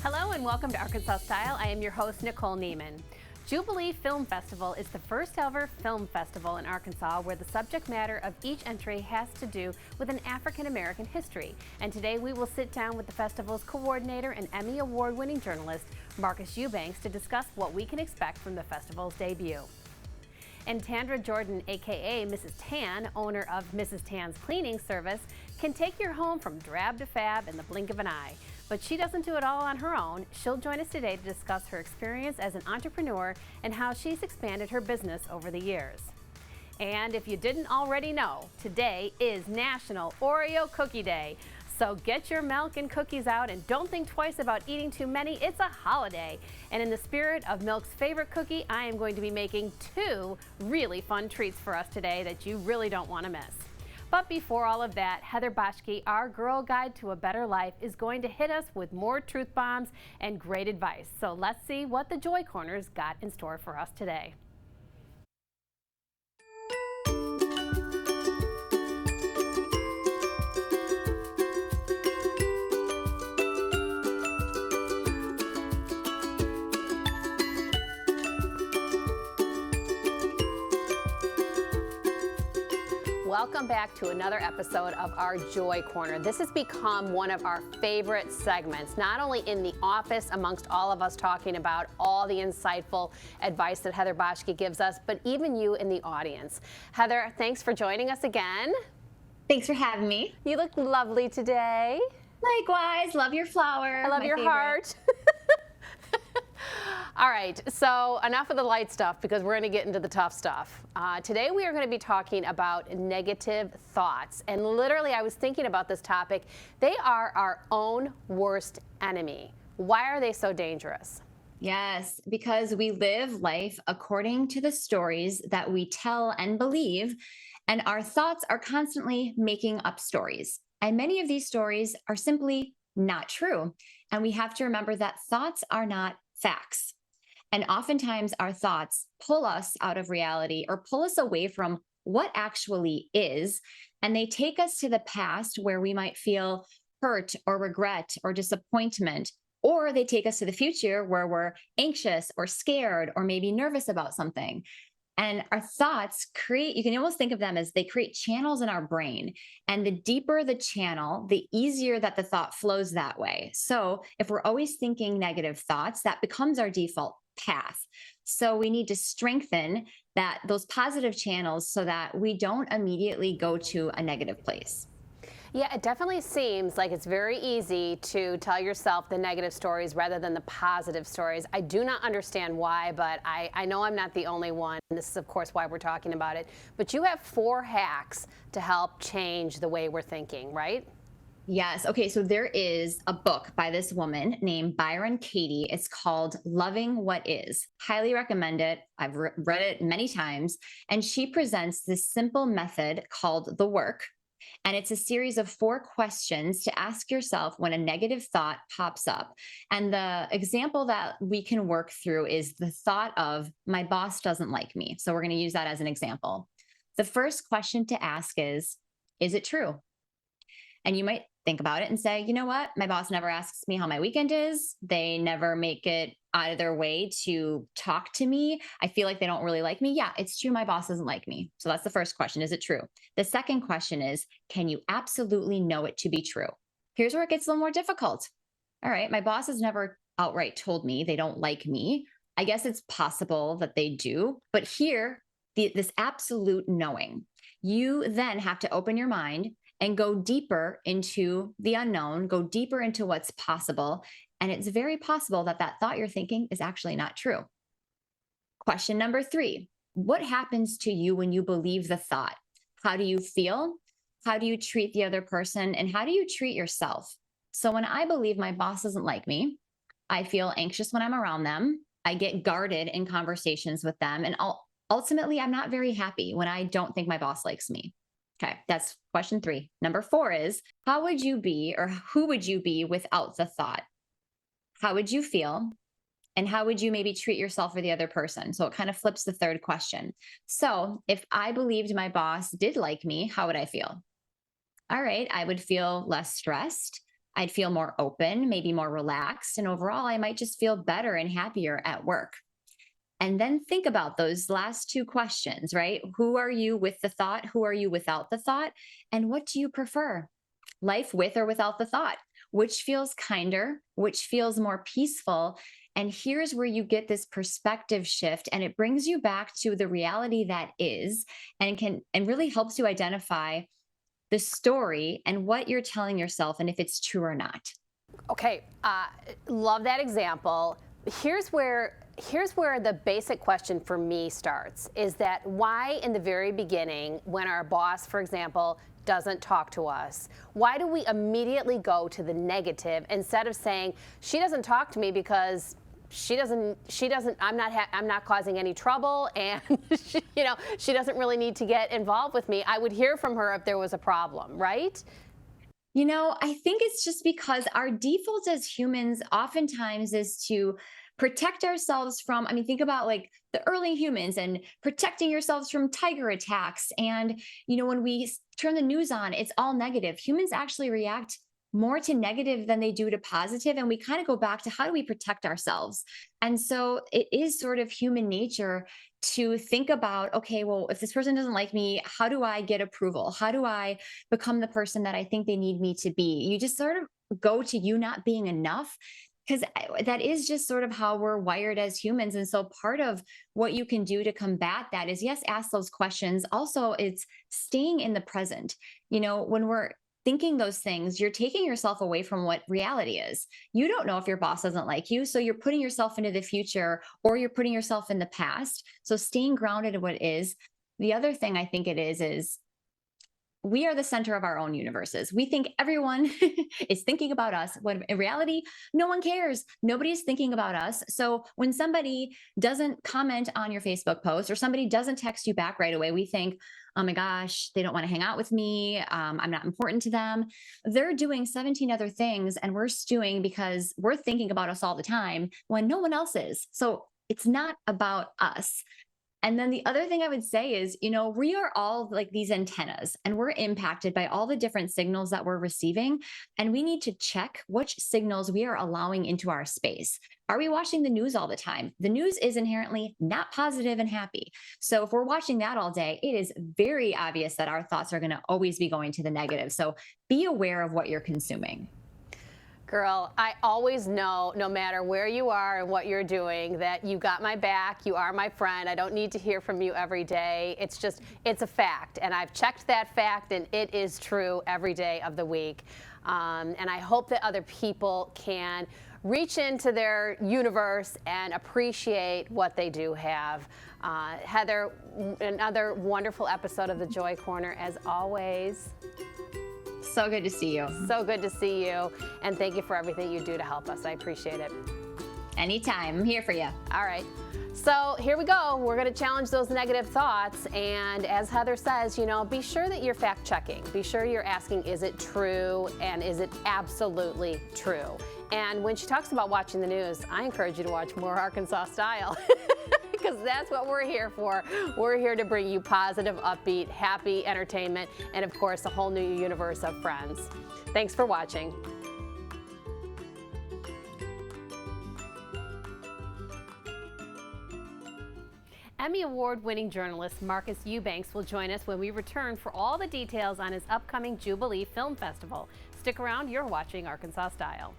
Hello and welcome to Arkansas Style. I am your host, Nicole Neiman. Jubilee Film Festival is the first ever film festival in Arkansas where the subject matter of each entry has to do with an African American history. And today we will sit down with the festival's coordinator and Emmy Award-winning journalist, Marcus Eubanks, to discuss what we can expect from the festival's debut. And Tandra Jordan, aka Mrs. Tan, owner of Mrs. Tan's Cleaning Service, can take your home from drab to fab in the blink of an eye. But she doesn't do it all on her own. She'll join us today to discuss her experience as an entrepreneur and how she's expanded her business over the years. And if you didn't already know, today is National Oreo Cookie Day. So get your milk and cookies out and don't think twice about eating too many. It's a holiday. And in the spirit of Milk's favorite cookie, I am going to be making two really fun treats for us today that you really don't want to miss. But before all of that, Heather Boschke, our Girl Guide to a Better Life, is going to hit us with more truth bombs and great advice. So let's see what the Joy Corners got in store for us today. Welcome back to another episode of our Joy Corner. This has become one of our favorite segments, not only in the office amongst all of us talking about all the insightful advice that Heather Boschke gives us, but even you in the audience. Heather, thanks for joining us again. Thanks for having me. You look lovely today. Likewise, love your flower. I love your heart. All right, so enough of the light stuff because we're going to get into the tough stuff. Today we are going to be talking about negative thoughts. And literally, I was thinking about this topic. They are our own worst enemy. Why are they so dangerous? Yes, because we live life according to the stories that we tell and believe, and our thoughts are constantly making up stories. And many of these stories are simply not true. And we have to remember that thoughts are not facts. And oftentimes our thoughts pull us out of reality or pull us away from what actually is. And they take us to the past where we might feel hurt or regret or disappointment, or they take us to the future where we're anxious or scared or maybe nervous about something. And our thoughts you can almost think of them as they create channels in our brain. And the deeper the channel, the easier that the thought flows that way. So if we're always thinking negative thoughts, that becomes our default path. So we need to strengthen those positive channels so that we don't immediately go to a negative place. Yeah, it definitely seems like it's very easy to tell yourself the negative stories rather than the positive stories. I do not understand why, but I know I'm not the only one. This is, of course, why we're talking about it. But you have 4 hacks to help change the way we're thinking, right? Yes. Okay. So there is a book by this woman named Byron Katie. It's called Loving What Is. Highly recommend it. I've read it many times. And she presents this simple method called The Work. And it's a series of 4 questions to ask yourself when a negative thought pops up. And the example that we can work through is the thought of, my boss doesn't like me. So we're going to use that as an example. The first question to ask is it true? And you might think about it and say, you know what? My boss never asks me how my weekend is. They never make it out of their way to talk to me. I feel like they don't really like me. Yeah, it's true. My boss doesn't like me. So that's the first question. Is it true? The second question is, can you absolutely know it to be true? Here's where it gets a little more difficult. All right. My boss has never outright told me they don't like me. I guess it's possible that they do. But here, this absolute knowing, you then have to open your mind and go deeper into the unknown, go deeper into what's possible. And it's very possible that that thought you're thinking is actually not true. Question number 3, what happens to you when you believe the thought? How do you feel? How do you treat the other person? And how do you treat yourself? So when I believe my boss doesn't like me, I feel anxious when I'm around them. I get guarded in conversations with them. And ultimately, I'm not very happy when I don't think my boss likes me. Okay, that's question 3. Number 4 is, how would you be or who would you be without the thought? How would you feel? And how would you maybe treat yourself or the other person? So it kind of flips the third question. So if I believed my boss did like me, how would I feel? All right, I would feel less stressed. I'd feel more open, maybe more relaxed, and overall, I might just feel better and happier at work. And then think about those last two questions, right? Who are you with the thought? Who are you without the thought? And what do you prefer? Life with or without the thought? Which feels kinder? Which feels more peaceful? And here's where you get this perspective shift, and it brings you back to the reality that is, and really helps you identify the story and what you're telling yourself and if it's true or not. Okay, love that example. Here's where the basic question for me starts, is that why in the very beginning, when our boss, for example, doesn't talk to us, why do we immediately go to the negative instead of saying, she doesn't talk to me because she doesn't I'm not causing any trouble, and she doesn't really need to get involved with me. I would hear from her if there was a problem, right? I think it's just because our default as humans oftentimes is to protect ourselves from, I mean, think about like the early humans and protecting yourselves from tiger attacks. And, when we turn the news on, it's all negative. Humans actually react more to negative than they do to positive, and we kind of go back to how do we protect ourselves. And so it is sort of human nature to think about, okay, well, if this person doesn't like me, how do I get approval? How do I become the person that I think they need me to be? You just sort of go to you not being enough, because that is just sort of how we're wired as humans. And so part of what you can do to combat that is, yes, ask those questions. Also, it's staying in the present. When we're thinking those things, you're taking yourself away from what reality is. You don't know if your boss doesn't like you, so you're putting yourself into the future, or you're putting yourself in the past. So staying grounded in what is. The other thing I think it is we are the center of our own universes. We think everyone is thinking about us, when in reality, no one cares. Nobody's thinking about us. So when somebody doesn't comment on your Facebook post, or somebody doesn't text you back right away, we think, oh my gosh, they don't want to hang out with me. I'm not important to them. They're doing 17 other things, and we're stewing because we're thinking about us all the time when no one else is. So it's not about us. And then the other thing I would say is, we are all like these antennas, and we're impacted by all the different signals that we're receiving. And we need to check which signals we are allowing into our space. Are we watching the news all the time? The news is inherently not positive and happy. So if we're watching that all day, it is very obvious that our thoughts are going to always be going to the negative. So be aware of what you're consuming. Girl, I always know, no matter where you are and what you're doing, that you got my back. You are my friend. I don't need to hear from you every day. It's a fact. And I've checked that fact, and it is true every day of the week. And I hope that other people can reach into their universe and appreciate what they do have. Heather, another wonderful episode of the Joy Corner, as always. So good to see you. So good to see you. And thank you for everything you do to help us. I appreciate it. Anytime. I'm here for you. All right. So here we go. We're going to challenge those negative thoughts. And as Heather says, be sure that you're fact checking. Be sure you're asking, is it true? And is it absolutely true? And when she talks about watching the news, I encourage you to watch more Arkansas Style. Because that's what we're here for. We're here to bring you positive, upbeat, happy entertainment, and of course, a whole new universe of friends. Thanks for watching. Emmy Award-winning journalist Marcus Eubanks will join us when we return for all the details on his upcoming Jubilee Film Festival. Stick around, you're watching Arkansas Style.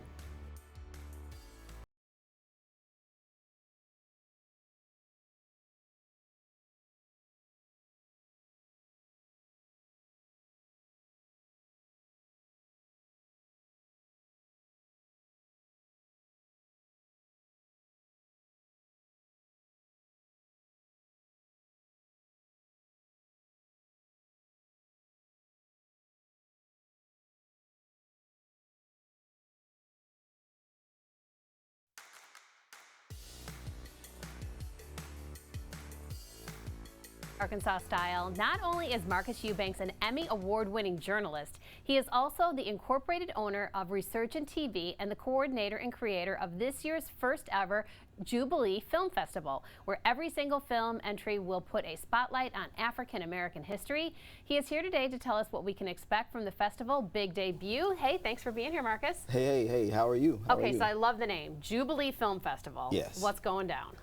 Arkansas Style. Not only is Marcus Eubanks an Emmy Award-winning journalist, He is also the incorporated owner of Resurgent TV and the coordinator and creator of this year's first ever Jubilee Film Festival, where every single film entry will put a spotlight on African American history. He is here today to tell us what we can expect from the festival big debut. Hey, thanks for being here, Marcus. Hey, how are you? How are you? So I love the name, Jubilee Film Festival. Yes. What's going down?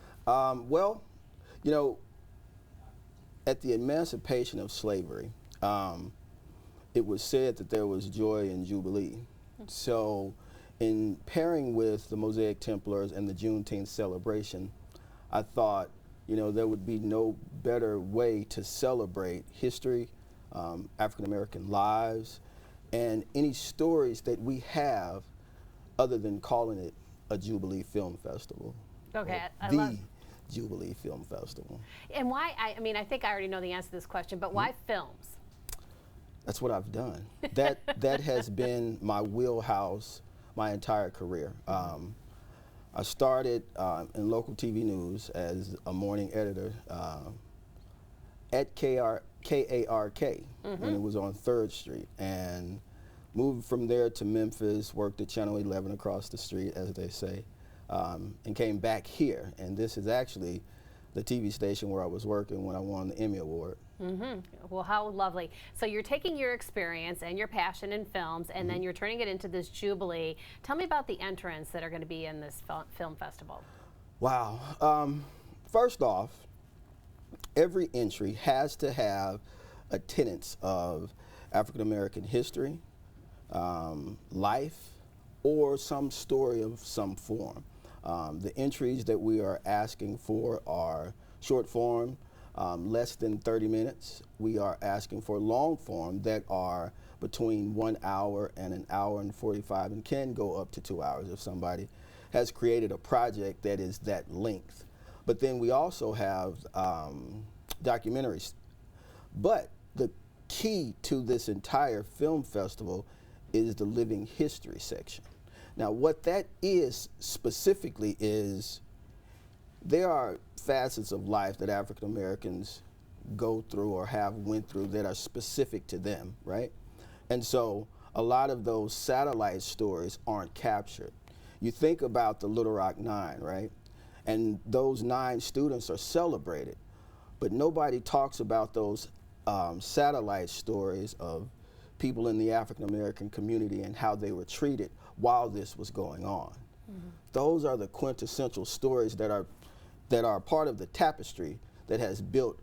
Well, you know, at the emancipation of slavery, it was said that there was joy in Jubilee. So in pairing with the Mosaic Templars and the Juneteenth celebration, I thought, you know, there would be no better way to celebrate history, African American lives, and any stories that we have other than calling it a Jubilee Film Festival. Okay, I the love Jubilee Film Festival. And why, I mean, I think I already know the answer to this question, but why films? That's what I've done. That has been my wheelhouse my entire career. I started in local TV news as a morning editor at KARK when it was on 3rd Street, and moved from there to Memphis, worked at Channel 11 across the street, as they say, and came back here. And this is actually the TV station where I was working when I won the Emmy Award. Well, how lovely. So you're taking your experience and your passion in films, and then you're turning it into this Jubilee. Tell me about the entrants that are going to be in this film festival. Wow. First off, every entry has to have a tenets of African American history, life, or some story of some form. The entries that we are asking for are short form, less than 30 minutes. We are asking for long form that are between 1 hour and an hour and 45, and can go up to 2 hours if somebody has created a project that is that length. But then we also have documentaries. But the key to this entire film festival is the living history section. Now, what that is specifically is there are facets of life that African Americans go through or have went through that are specific to them, right? And so a lot of those satellite stories aren't captured. You think about the Little Rock Nine, right? And those 9 students are celebrated, but nobody talks about those satellite stories of people in the African American community and how they were treated while this was going on. Those are the quintessential stories that are part of the tapestry that has built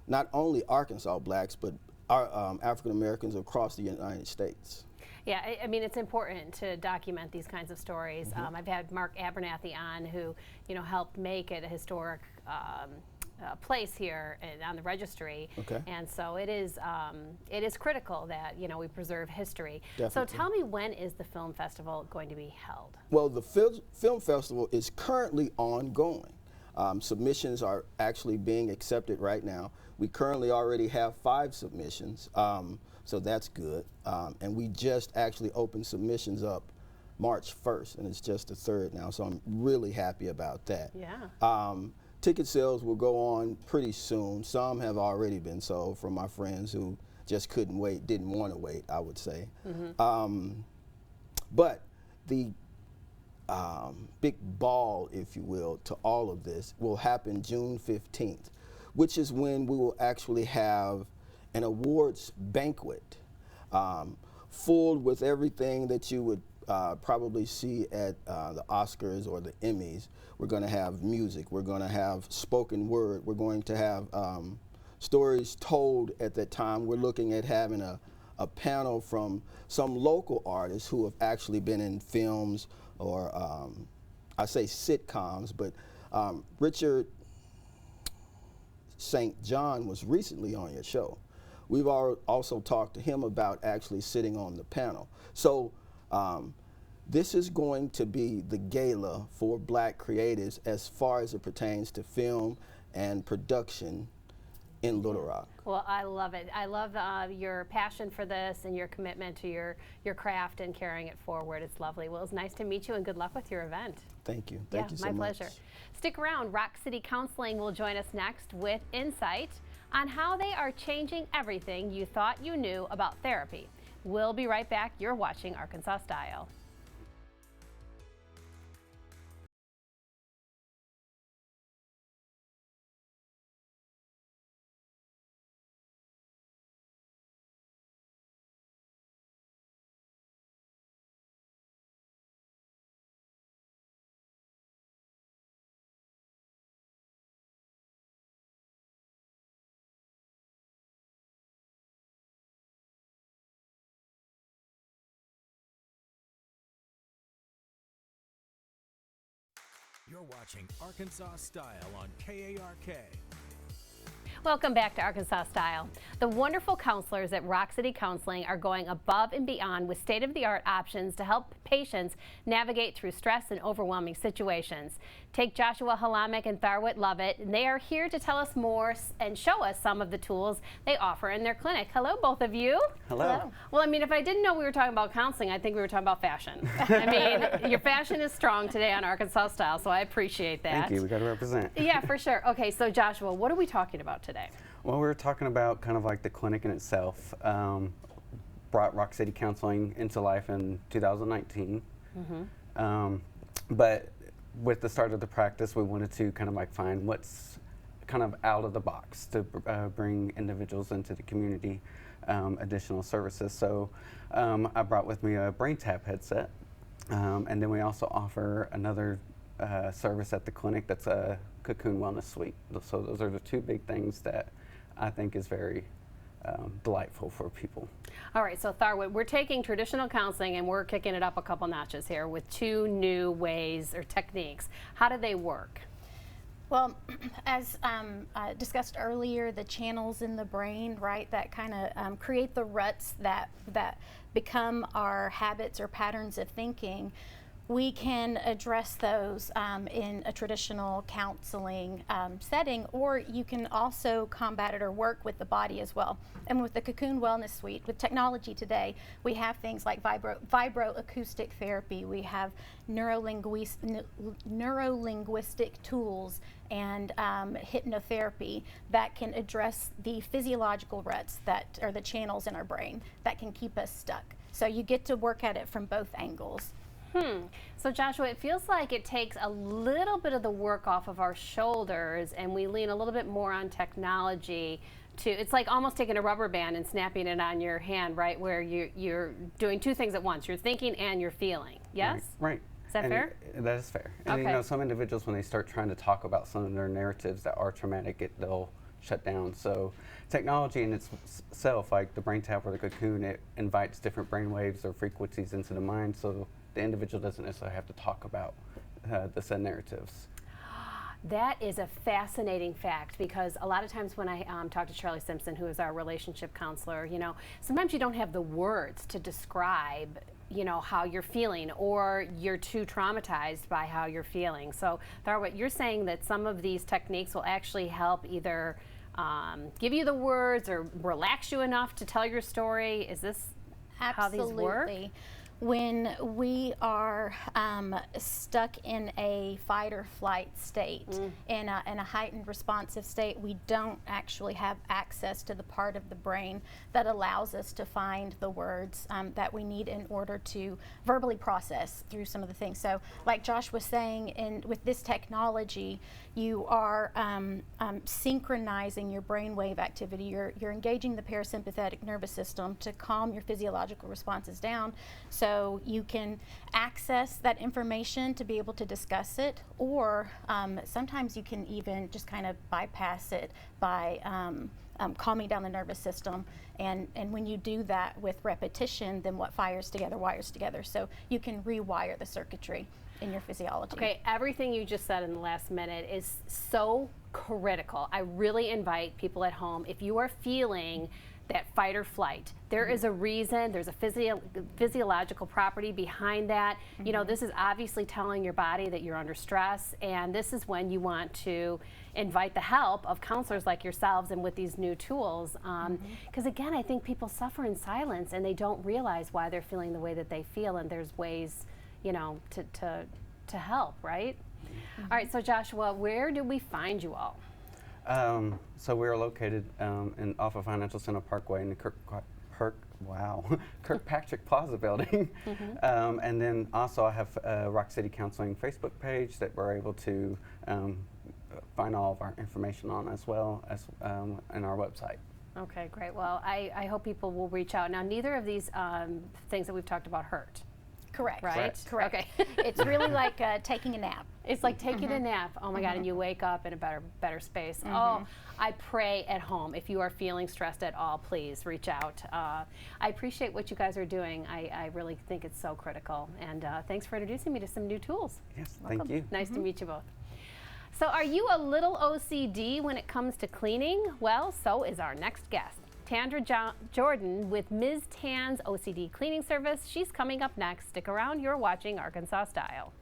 not only Arkansas blacks, but our African Americans across the United States. Yeah, I mean, it's important to document these kinds of stories. I've had Mark Abernathy on, who, you know, helped make it a historic place here on the registry. Okay. And so it is critical that, you know, we preserve history. Definitely. So tell me, when is the film festival going to be held? Well, the film festival is currently ongoing. Submissions are actually being accepted right now. We currently already have 5 submissions, so that's good. And we just actually opened submissions up March 1st, and it's just the 3rd now, so I'm really happy about that. Yeah. Ticket sales will go on pretty soon. Some have already been sold from my friends who just couldn't wait, didn't want to wait, I would say. But the big ball, if you will, to all of this will happen June 15th, which is when we will actually have an awards banquet, full with everything that you would probably see at the Oscars or the Emmys. We're going to have music, we're going to have spoken word, we're going to have stories told at that time. We're looking at having a panel from some local artists who have actually been in films or I say sitcoms, but Richard St. John was recently on your show. We've also talked to him about actually sitting on the panel. So this is going to be the gala for black creatives as far as it pertains to film and production in Little Rock. Well, I love it. I love your passion for this and your commitment to your craft and carrying it forward. It's lovely. Well, it's nice to meet you, and good luck with your event. Thank you. Thank you so much. My pleasure. Stick around. Rock City Counseling will join us next with insight on how they are changing everything you thought you knew about therapy. We'll be right back. You're watching Arkansas Style. You're watching Arkansas Style on KARK. Welcome back to Arkansas Style. The wonderful counselors at Rock City Counseling are going above and beyond with state-of-the-art options to help patients navigate through stress and overwhelming situations. Take Joshua Halamek and Tharwit Lovett, and they are here to tell us more and show us some of the tools they offer in their clinic. Hello, both of you. Hello. Well, I mean, if I didn't know we were talking about counseling, I think we were talking about fashion. I mean, your fashion is strong today on Arkansas Style, so I appreciate that. Thank you. We got to represent. Yeah, for sure. Okay, so Joshua, what are we talking about today? Well, we were talking about kind of like the clinic in itself. Brought Rock City Counseling into life in 2019. But with the start of the practice, we wanted to kind of like find what's kind of out of the box to bring individuals into the community additional services. So I brought with me a brain tap headset. And then we also offer another service at the clinic that's a cocoon wellness suite. So those are the two big things that I think is very delightful for people. All right, so Tharwit, we're taking traditional counseling and we're kicking it up a couple notches here with two new ways or techniques. How do they work? Well, as discussed earlier, the channels in the brain, right, that kind of create the ruts that become our habits or patterns of thinking. We can address those in a traditional counseling setting, or you can also combat it or work with the body as well. And with the Cocoon Wellness Suite, with technology today, we have things like vibroacoustic therapy, we have neurolinguistic tools and hypnotherapy that can address the physiological ruts that are the channels in our brain that can keep us stuck. So you get to work at it from both angles. So Joshua, it feels like it takes a little bit of the work off of our shoulders and we lean a little bit more on technology to, it's like almost taking a rubber band and snapping it on your hand, right? Where you're doing two things at once. You're thinking and you're feeling, yes? Right. Is that fair? That is fair. And Okay. you know, some individuals, when they start trying to talk about some of their narratives that are traumatic, they'll shut down. So technology in itself, like the brain tap or the cocoon, it invites different brain waves or frequencies into the mind, so the individual doesn't necessarily have to talk about the said narratives. That is a fascinating fact, because a lot of times when I talk to Charlie Simpson, who is our relationship counselor, you know, sometimes you don't have the words to describe, you know, how you're feeling, or you're too traumatized by how you're feeling. So Tharwit, you're saying that some of these techniques will actually help either give you the words or relax you enough to tell your story. Is this how these work? Absolutely. When we are stuck in a fight or flight state, in a heightened responsive state, we don't actually have access to the part of the brain that allows us to find the words that we need in order to verbally process through some of the things. So like Josh was saying, with this technology, you are synchronizing your brainwave activity. You're engaging the parasympathetic nervous system to calm your physiological responses down, so you can access that information to be able to discuss it, or sometimes you can even just kind of bypass it by calming down the nervous system. And when you do that with repetition, then what fires together wires together. So you can rewire the circuitry in your physiology. Okay, everything you just said in the last minute is so critical. I really invite people at home, if you are feeling that fight or flight, there is a reason, there's a physiological property behind that. You know, this is obviously telling your body that you're under stress, and this is when you want to invite the help of counselors like yourselves and with these new tools. Because again, I think people suffer in silence and they don't realize why they're feeling the way that they feel, and there's ways, you know, to help, right? All right, so Joshua, where do we find you all? So we're located off of Financial Center Parkway in the Wow, Kirkpatrick Plaza building. And then also I have a Rock City Counseling Facebook page that we're able to find all of our information on, as well as in our website. Okay, great. Well, I hope people will reach out. Now, neither of these things that we've talked about hurt. Correct. Right? Correct. Okay. It's really like taking a nap. It's like taking a nap. Oh my God, and you wake up in a better space. Oh, I pray at home. If you are feeling stressed at all, please reach out. I appreciate what you guys are doing. I really think it's so critical. And thanks for introducing me to some new tools. Yes, Welcome. thank you. Nice to meet you both. So are you a little OCD when it comes to cleaning? Well, so is our next guest. Tandra Jordan with Ms. Tan's OCD cleaning service. She's coming up next. Stick around, you're watching Arkansas Style.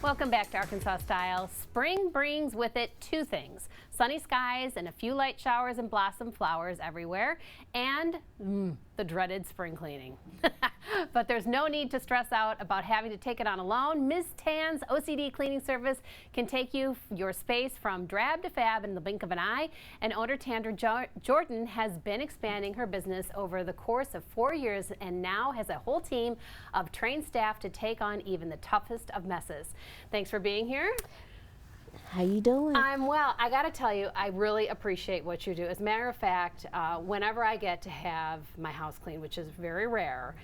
Welcome back to Arkansas Style. Spring brings with it two things: sunny skies and a few light showers and blossom flowers everywhere, and the dreaded spring cleaning. But there's no need to stress out about having to take it on alone. Ms. Tan's OCD cleaning service can take your space from drab to fab in the blink of an eye. And owner Tandra Jordan has been expanding her business over the course of 4 years and now has a whole team of trained staff to take on even the toughest of messes. Thanks for being here. How you doing? I'm well. I got to tell you, I really appreciate what you do. As a matter of fact, whenever I get to have my house cleaned, which is very rare,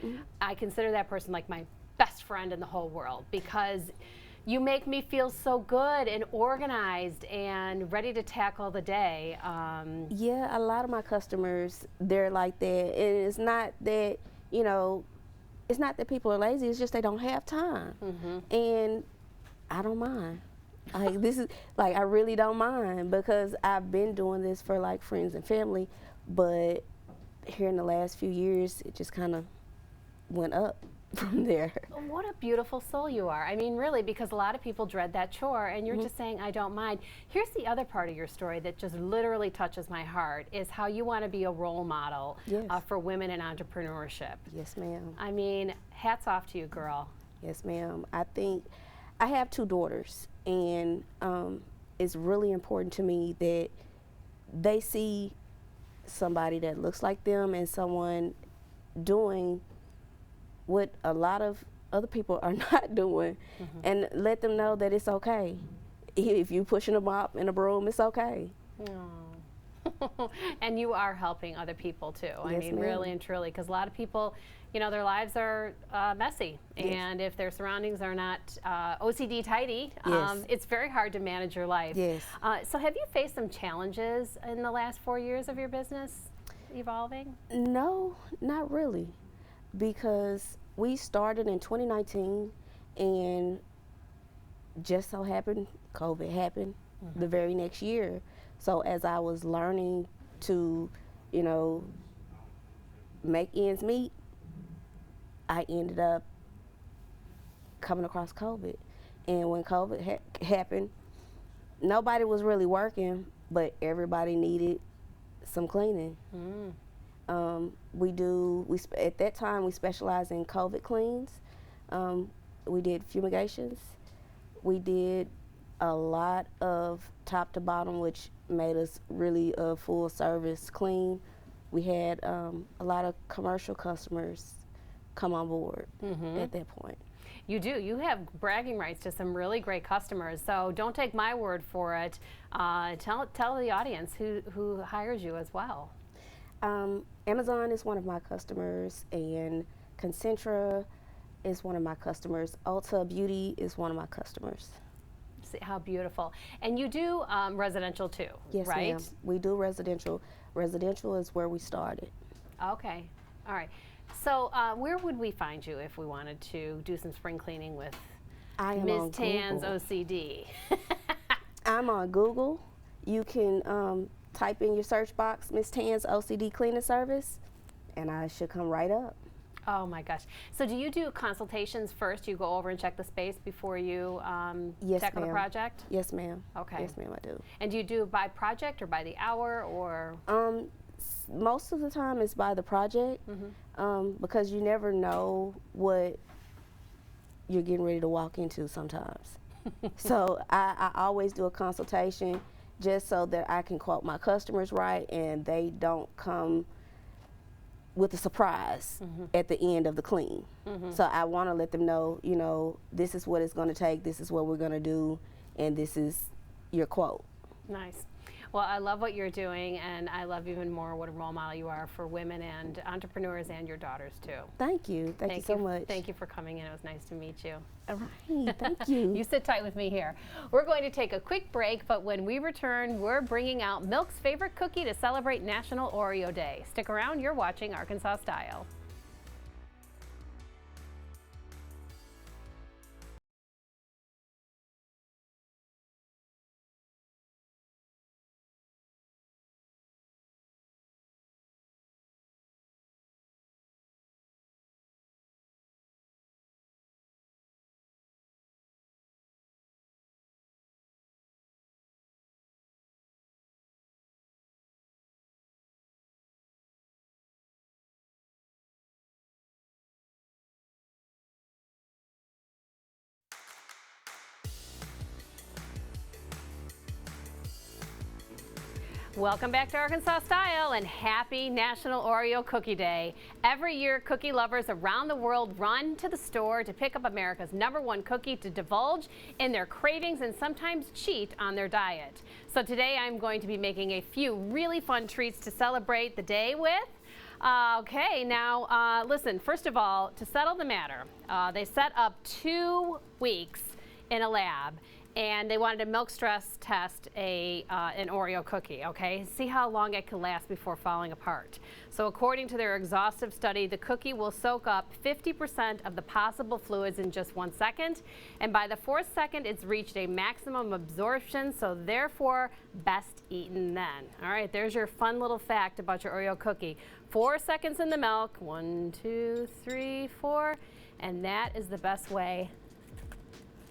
I consider that person like my best friend in the whole world, because you make me feel so good and organized and ready to tackle the day. Yeah, a lot of my customers, they're like that. And it's not that, you know, it's not that people are lazy, it's just they don't have time. And I don't mind. Like, this is, like, I really don't mind, because I've been doing this for like friends and family, but here in the last few years, it just kind of went up from there. What a beautiful soul you are. I mean, really, because a lot of people dread that chore, and you're just saying, I don't mind. Here's the other part of your story that just literally touches my heart, is how you want to be a role model for women in entrepreneurship. Yes, ma'am. I mean, hats off to you, girl. Yes, ma'am. I think I have 2 daughters, and it's really important to me that they see somebody that looks like them and someone doing what a lot of other people are not doing, and let them know that it's okay. If you're pushing a mop and a broom, it's okay. And you are helping other people too. Yes, I mean, ma'am. really and truly, because a lot of people, you know, their lives are messy, and if their surroundings are not OCD tidy, it's very hard to manage your life. Yes. So have you faced some challenges in the last 4 years of your business evolving? No, not really, because we started in 2019, and just so happened COVID happened the very next year. So as I was learning to, you know, make ends meet, I ended up coming across COVID. And when COVID happened, nobody was really working, but everybody needed some cleaning. At that time, we specialized in COVID cleans. We did fumigations. We did a lot of top to bottom, which made us really a full service clean. We had a lot of commercial customers come on board at that point. You do. You have bragging rights to some really great customers. So don't take my word for it. Tell the audience who hires you as well. Amazon is one of my customers, and Concentra is one of my customers. Ulta Beauty is one of my customers. See how beautiful. And you do residential too, yes, right? Ma'am. We do residential. Residential is where we started. Okay. All right. So where would we find you if we wanted to do some spring cleaning with I am Ms. on Tan's Google. OCD? I'm on Google. You can type in your search box, Miss Tan's OCD cleaning service, and I should come right up. Oh my gosh. So do you do consultations first? You go over and check the space before you Yes, tackle the ma'am. project? Yes, ma'am. Okay. Yes, ma'am, I do. And do you do by project or by the hour or? Most of the time it's by the project, because you never know what you're getting ready to walk into sometimes. So I always do a consultation just so that I can quote my customers right and they don't come with a surprise at the end of the clean. So I want to let them know, you know, this is what it's going to take, this is what we're going to do, and this is your quote. Nice. Well, I love what you're doing, and I love even more what a role model you are for women and entrepreneurs and your daughters, too. Thank you. Thank you so much. Thank you for coming in. It was nice to meet you. All right. Thank you. You sit tight with me here. We're going to take a quick break, but when we return, we're bringing out Milk's favorite cookie to celebrate National Oreo Day. Stick around. You're watching Arkansas Style. Welcome back to Arkansas Style and happy National Oreo Cookie Day. Every year, cookie lovers around the world run to the store to pick up America's #1 cookie to divulge in their cravings and sometimes cheat on their diet. So today I'm going to be making a few really fun treats to celebrate the day with. Okay, now listen, first of all, to settle the matter, they set up 2 weeks in a lab and they wanted to milk stress test an Oreo cookie, okay? See how long it could last before falling apart. So according to their exhaustive study, the cookie will soak up 50% of the possible fluids in just 1 second, and by the 4th second, it's reached a maximum absorption, so therefore, best eaten then. All right, there's your fun little fact about your Oreo cookie. 4 seconds in the milk, 1, 2, 3, 4, and that is the best way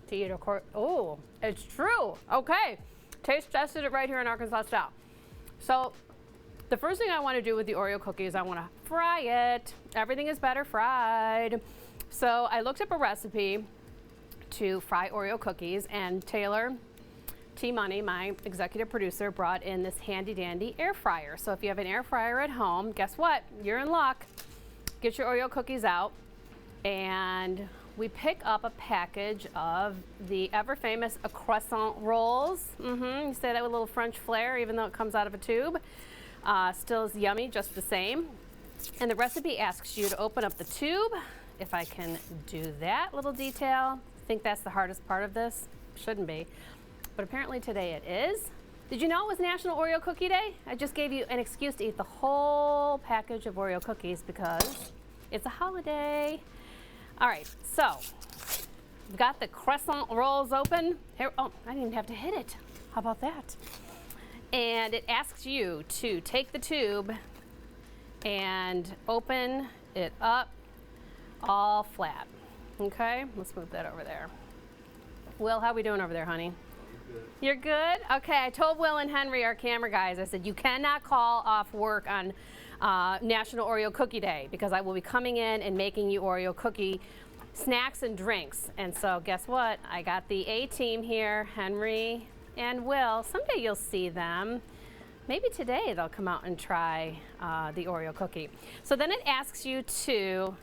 to eat a oh, it's true. Okay, taste tested it right here in Arkansas Style. So the first thing I want to do with the Oreo cookie is I want to fry it. Everything is better fried. So I looked up a recipe to fry Oreo cookies, and Taylor T. Money, my executive producer, brought in this handy dandy air fryer. So if you have an air fryer at home, guess what? You're in luck. Get your Oreo cookies out, and we pick up a package of the ever famous croissant rolls. You say that with a little French flair, even though it comes out of a tube. Still is yummy, just the same. And the recipe asks you to open up the tube. If I can do that little detail. I think that's the hardest part of this. Shouldn't be. But apparently today it is. Did you know it was National Oreo Cookie Day? I just gave you an excuse to eat the whole package of Oreo cookies because it's a holiday. All right, so we've got the croissant rolls open. Here, oh, I didn't even have to hit it. How about that? And it asks you to take the tube and open it up all flat. Okay, let's move that over there. Will, how are we doing over there, honey? You're good? Okay, I told Will and Henry, our camera guys, I said, you cannot call off work on National Oreo Cookie Day because I will be coming in and making you Oreo cookie snacks and drinks. And so guess what? I got the A-team here, Henry and Will. Someday you'll see them. Maybe today they'll come out and try the Oreo cookie. So then it asks you to,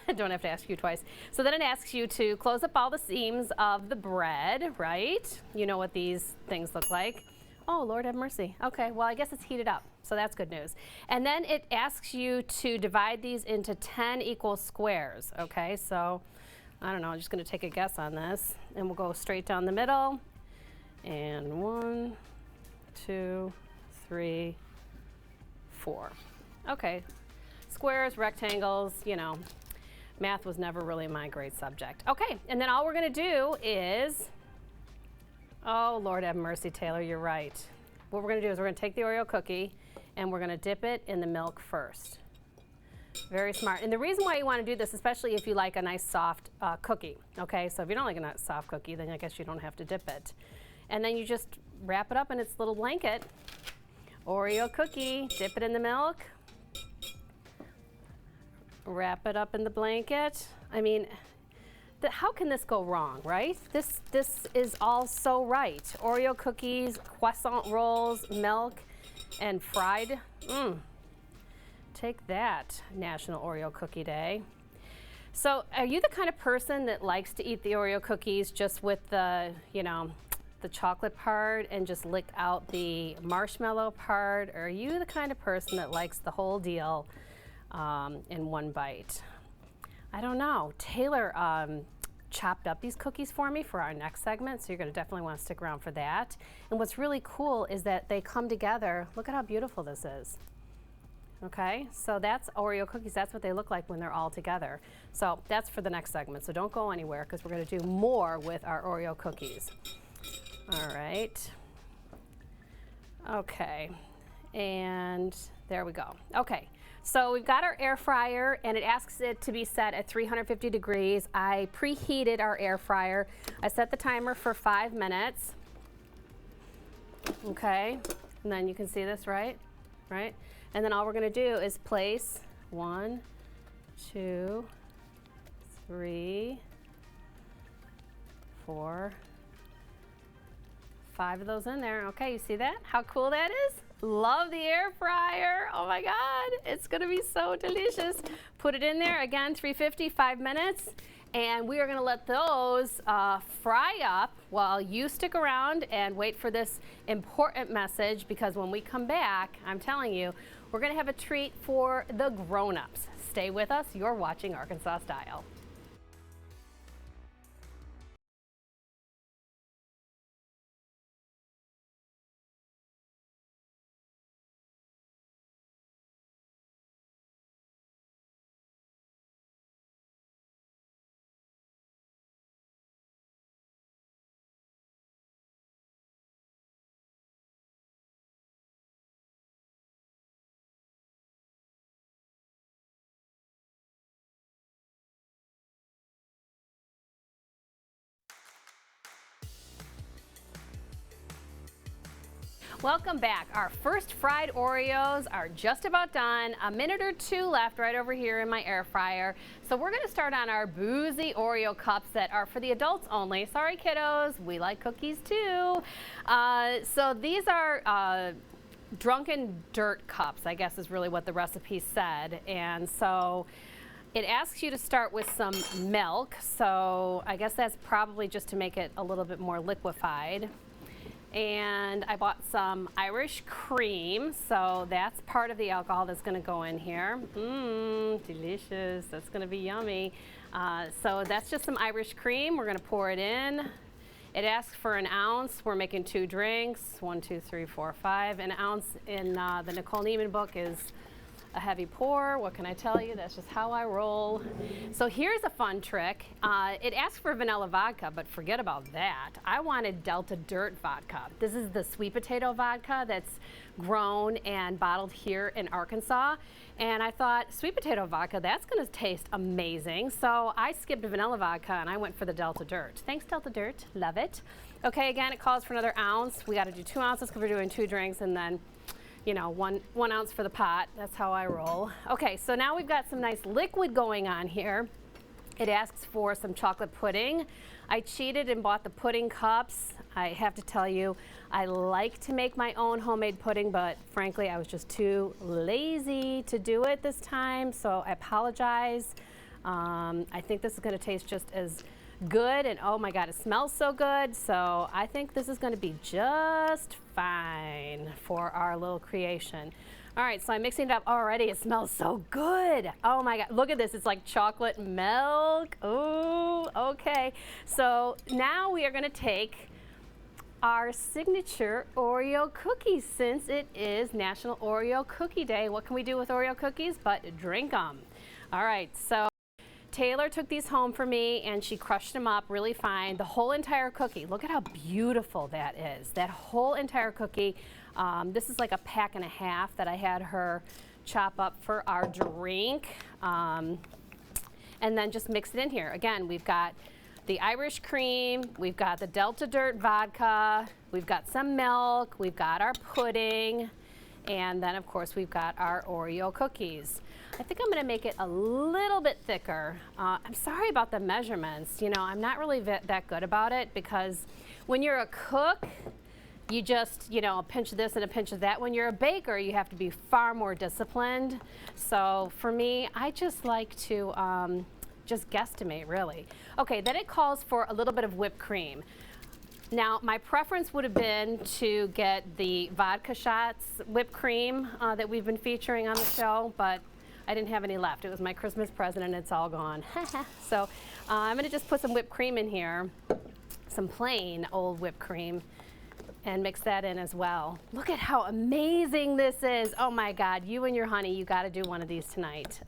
I don't have to ask you twice. So then it asks you to close up all the seams of the bread, right? You know what these things look like. Oh, Lord have mercy. Okay, well, I guess it's heated up, so that's good news. And then it asks you to divide these into 10 equal squares, okay? So, I don't know, I'm just gonna take a guess on this, and we'll go straight down the middle. And 1, 2, 3, 4. Okay, squares, rectangles, you know, math was never really my great subject. Okay, and then all we're gonna do is Oh, Lord have mercy, Taylor, you're right. What we're gonna do is we're gonna take the Oreo cookie and we're gonna dip it in the milk first. Very smart. And the reason why you wanna do this, especially if you like a nice soft cookie, okay? So if you don't like a nice soft cookie, then I guess you don't have to dip it. And then you just wrap it up in its little blanket. Oreo cookie, dip it in the milk. Wrap it up in the blanket. I mean, how can this go wrong, right? This is all so right. Oreo cookies, croissant rolls, milk, and fried. Take that, National Oreo Cookie Day. So are you the kind of person that likes to eat the Oreo cookies just with the, you know, the chocolate part and just lick out the marshmallow part? Or are you the kind of person that likes the whole deal in one bite? I don't know. Taylor chopped up these cookies for me for our next segment, so you're going to definitely want to stick around for that. And what's really cool is that they come together. Look at how beautiful this is. Okay, so that's Oreo cookies. That's what they look like when they're all together. So that's for the next segment, so don't go anywhere because we're going to do more with our Oreo cookies. All right. Okay, and there we go. Okay. So we've got our air fryer and it asks it to be set at 350 degrees. I preheated our air fryer. I set the timer for 5 minutes. Okay, and then you can see this, right? Right? And then all we're gonna do is place 1, 2, 3, 4, 5 of those in there. Okay, you see that? How cool that is? Love the air fryer. Oh my God, it's gonna be so delicious. Put it in there, again, 350, 5 minutes. And we are gonna let those fry up while you stick around and wait for this important message, because when we come back, I'm telling you, we're gonna have a treat for the grown-ups. Stay with us, you're watching Arkansas Style. Welcome back. Our first fried Oreos are just about done. A minute or two left right over here in my air fryer. So we're gonna start on our boozy Oreo cups that are for the adults only. Sorry kiddos, we like cookies too. So these are drunken dirt cups, I guess is really what the recipe said. And so it asks you to start with some milk. So I guess that's probably just to make it a little bit more liquefied. And I bought some Irish cream, so that's part of the alcohol that's gonna go in here. Delicious, that's gonna be yummy. So that's just some Irish cream, we're gonna pour it in. It asks for an ounce, we're making 2 drinks, 1, 2, 3, 4, 5. An ounce in the Nicole Neiman book is a heavy pour. What can I tell you? That's just how I roll. So here's a fun trick. It asks for vanilla vodka, but forget about that. I wanted Delta Dirt vodka. This is the sweet potato vodka that's grown and bottled here in Arkansas. And I thought, sweet potato vodka, that's gonna taste amazing. So I skipped vanilla vodka and I went for the Delta Dirt. Thanks, Delta Dirt, love it. Okay, again, it calls for another ounce. We gotta do 2 ounces because we're doing 2 drinks, and then you know, one ounce for the pot. That's how I roll. Okay, so now we've got some nice liquid going on here. It asks for some chocolate pudding. I cheated and bought the pudding cups. I have to tell you, I like to make my own homemade pudding, but frankly, I was just too lazy to do it this time, so I apologize. I think this is gonna taste just as good, and oh my God, it smells so good. So I think this is gonna be just fine for our little creation. All right, so I'm mixing it up already. It smells so good. Oh my God, look at this. It's like chocolate milk. Ooh, okay. So now we are gonna take our signature Oreo cookies, since it is National Oreo Cookie Day. What can we do with Oreo cookies but drink them? All right, so Taylor took these home for me and she crushed them up really fine. The whole entire cookie, look at how beautiful that is. That whole entire cookie, this is like a pack and a half that I had her chop up for our drink. And then just mix it in here. Again, we've got the Irish cream, we've got the Delta Dirt vodka, we've got some milk, we've got our pudding, and then of course we've got our Oreo cookies. I think I'm gonna make it a little bit thicker. I'm sorry about the measurements. You know, I'm not really that good about it because when you're a cook, you just, you know, a pinch of this and a pinch of that. When you're a baker, you have to be far more disciplined. So for me, I just like to just guesstimate, really. Okay, then it calls for a little bit of whipped cream. Now, my preference would have been to get the vodka shots whipped cream that we've been featuring on the show, but I didn't have any left. It was my Christmas present and it's all gone. So I'm gonna just put some whipped cream in here, some plain old whipped cream, and mix that in as well. Look at how amazing this is. Oh my God, you and your honey, you gotta do one of these tonight.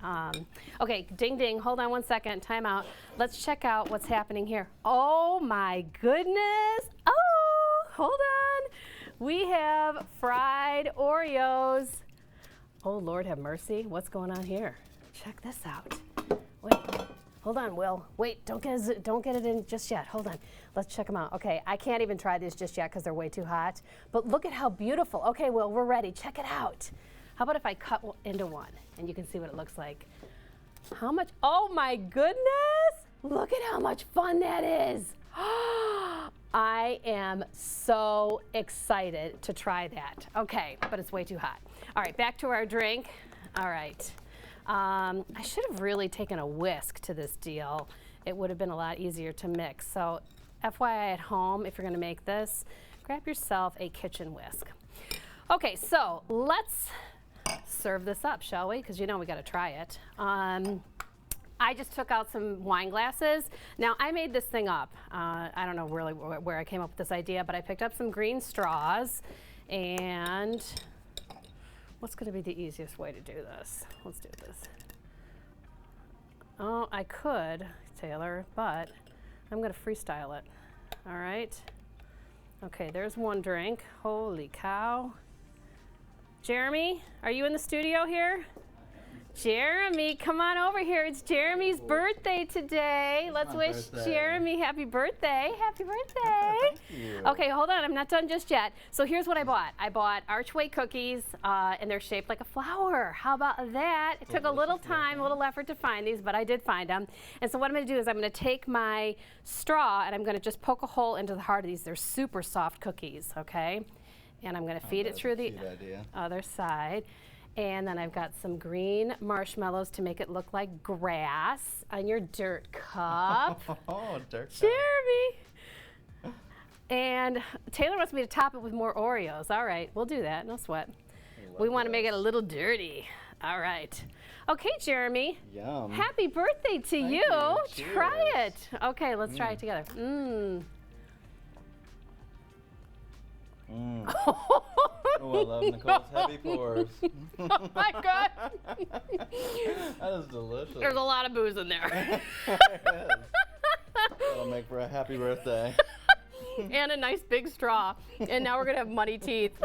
Okay, ding ding, hold on one second, time out. Let's check out what's happening here. Oh my goodness. Oh, hold on. We have fried Oreos. Oh Lord have mercy, what's going on here? Check this out. Wait. Hold on, Will. Wait, don't get it in just yet. Hold on. Let's check them out. Okay, I can't even try these just yet because they're way too hot. But look at how beautiful. Okay, Will, we're ready. Check it out. How about if I cut into one and you can see what it looks like? How much? Oh my goodness! Look at how much fun that is. I am so excited to try that. Okay, but it's way too hot. All right, back to our drink. All right. I should have really taken a whisk to this deal. It would have been a lot easier to mix. So FYI at home, if you're gonna make this, grab yourself a kitchen whisk. Okay, so let's serve this up, shall we? Because you know we gotta try it. I just took out some wine glasses. Now I made this thing up. I don't know really where I came up with this idea, but I picked up some green straws and what's going to be the easiest way to do this? Let's do this. Oh, I could, Taylor, but I'm going to freestyle it. All right. Okay, there's one drink. Holy cow. Jeremy, are you in the studio here? Jeremy, come on over here. It's Jeremy's birthday today. Let's wish Jeremy happy birthday. Happy birthday. Thank you. Okay, hold on. I'm not done just yet. So here's what I bought. I bought Archway cookies, and they're shaped like a flower. How about that? It took a little time, a little effort to find these, but I did find them. And so what I'm going to do is I'm going to take my straw, and I'm going to just poke a hole into the heart of these. They're super soft cookies, okay? And I'm going to feed it through the other side. And then I've got some green marshmallows to make it look like grass on your dirt cup. Oh, dirt cup. Jeremy! And Taylor wants me to top it with more Oreos. All right, we'll do that, no sweat. We want to make it a little dirty. All right. Okay, Jeremy. Yum. Happy birthday to Thank you. you. Try Cheers. it. Okay, let's try it together. Mmm. Oh, I love Nicole's heavy pours. Oh my God. That is delicious. There's a lot of booze in there. That'll make for a happy birthday. And a nice big straw. And now we're going to have muddy teeth.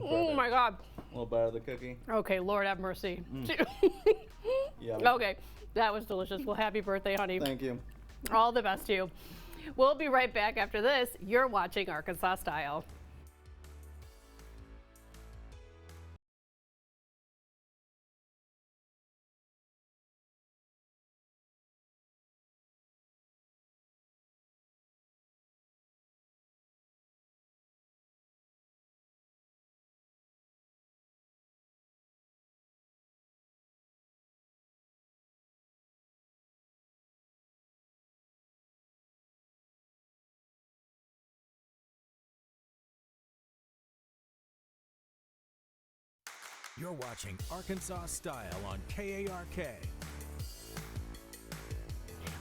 Oh my God. A little bite of the cookie. Okay, Lord have mercy. Yum. Okay, that was delicious. Well, happy birthday, honey. Thank you. All the best to you. We'll be right back after this. You're watching Arkansas Style. You're watching Arkansas Style on KARK.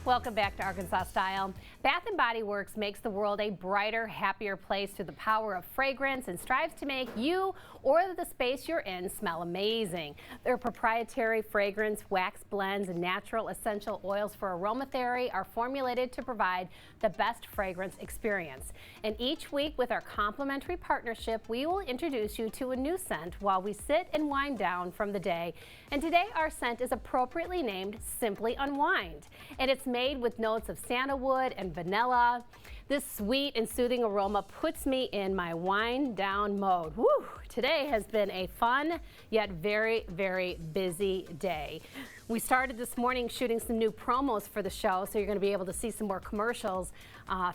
Welcome back to Arkansas Style. Bath & Body Works makes the world a brighter, happier place through the power of fragrance and strives to make you or the space you're in smell amazing. Their proprietary fragrance, wax blends, and natural essential oils for aromatherapy are formulated to provide the best fragrance experience. And each week with our complimentary partnership, we will introduce you to a new scent while we sit and wind down from the day. And today our scent is appropriately named Simply Unwind. And it's made with notes of sandalwood and vanilla. This sweet and soothing aroma puts me in my wind down mode. Woo! Today has been a fun yet very, very busy day. We started this morning shooting some new promos for the show, so you're going to be able to see some more commercials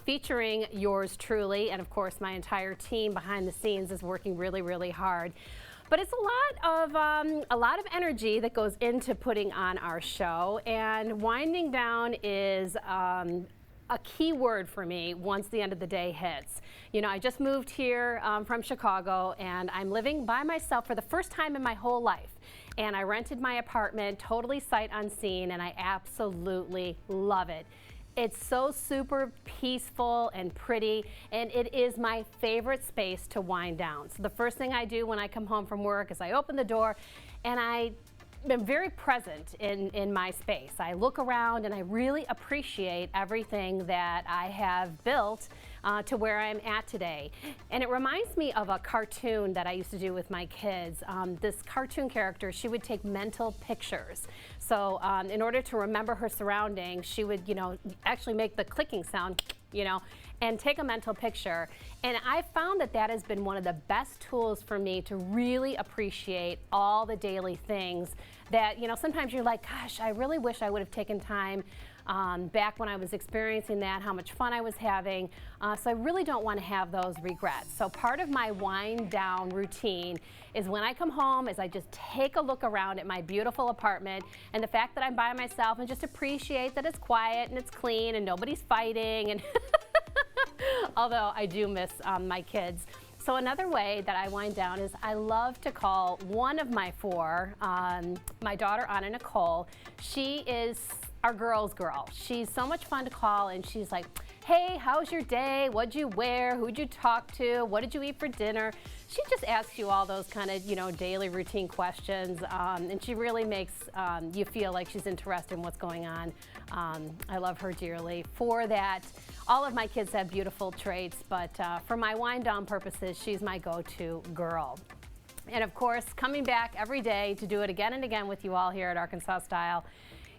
featuring yours truly, and of course my entire team behind the scenes is working really, really hard. But it's a lot of energy that goes into putting on our show, and winding down is a key word for me once the end of the day hits. You know, I just moved here from Chicago, and I'm living by myself for the first time in my whole life. And I rented my apartment totally sight unseen, and I absolutely love it. It's so super peaceful and pretty, and it is my favorite space to wind down. So the first thing I do when I come home from work is I open the door, and I'm very present in my space. I look around and I really appreciate everything that I have built to where I'm at today. And it reminds me of a cartoon that I used to do with my kids. This cartoon character, she would take mental pictures. So in order to remember her surroundings, she would, actually make the clicking sound, and take a mental picture. And I found that that has been one of the best tools for me to really appreciate all the daily things that, sometimes you're like, gosh, I really wish I would have taken time back when I was experiencing that, how much fun I was having. So I really don't want to have those regrets. So part of my wind down routine is when I come home is I just take a look around at my beautiful apartment and the fact that I'm by myself and just appreciate that it's quiet and it's clean and nobody's fighting. And although I do miss my kids. So another way that I wind down is I love to call one of my four, my daughter Anna Nicole. She is our girl's girl. She's so much fun to call, and she's like, hey, how's your day? What'd you wear? Who'd you talk to? What did you eat for dinner? She just asks you all those kind of, daily routine questions, and she really makes you feel like she's interested in what's going on. I love her dearly. For that, all of my kids have beautiful traits, but for my wind down purposes, she's my go-to girl. And of course, coming back every day to do it again and again with you all here at Arkansas Style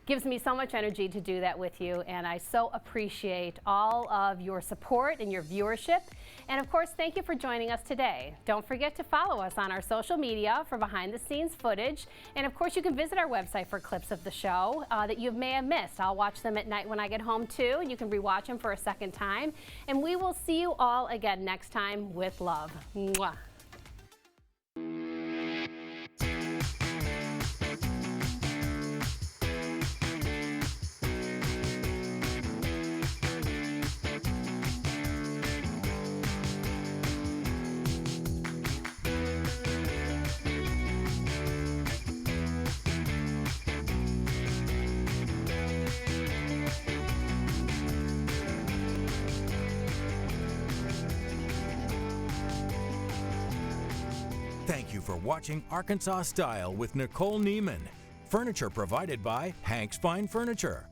gives me so much energy to do that with you, and I so appreciate all of your support and your viewership. And of course, thank you for joining us today. Don't forget to follow us on our social media for behind-the-scenes footage, and of course, you can visit our website for clips of the show that you may have missed. I'll watch them at night when I get home too, and you can rewatch them for a second time. And we will see you all again next time with love. Mwah. Thank you for watching Arkansas Style with Nicole Neiman. Furniture provided by Hank's Fine Furniture.